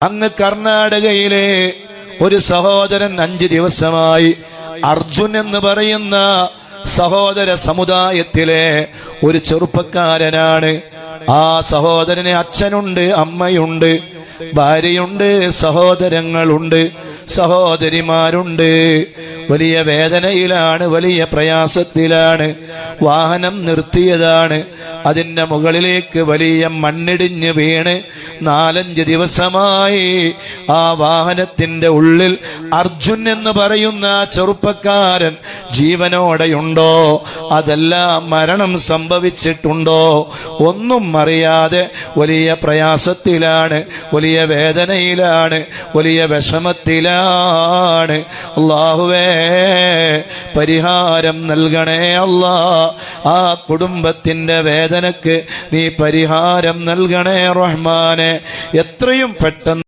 അങ്ങ് കർണാടകയിലെ ഒരു സഹോദരൻ 5 ദിവസമായി അർജുൻ എന്ന് പറയുന്ന സഹോദര സമുദായത്തിലെ ഒരു ചെറുപ്പക്കാരനാണ്. ആ സഹോദരന് അച്ഛനുണ്ട്, അമ്മയുണ്ട്, ഭാര്യയുണ്ട്, സഹോദരങ്ങളുണ്ട്, സഹോദരിമാരുണ്ട്. വലിയ വേദനയിലാണ്, വലിയ പ്രയാസത്തിലാണ്. വാഹനം നിർത്തിയതാണ്. അതിന്റെ മുകളിലേക്ക് വലിയ മണ്ണിടിഞ്ഞ് വീണ് 4-5 ദിവസമായി ആ വാഹനത്തിന്റെ ഉള്ളിൽ അർജുൻ എന്ന് പറയുന്ന ചെറുപ്പക്കാരൻ ജീവനോടെയുണ്ടോ, അതെല്ലാം മരണം സംഭവിച്ചിട്ടുണ്ടോ, ഒന്നും അറിയാതെ വലിയ പ്രയാസത്തിലാണ്, വലിയ വേദനയിലാണ്, വലിയ വിഷമത്തിലാണ്. അല്ലാഹുവേ, പരിഹാരം നൽകണേ അല്ലാ. ആ കുടുംബത്തിന്റെ വേദനക്ക് നീ പരിഹാരം നൽകണേ റഹ്മാനെ. എത്രയും പെട്ടെന്ന്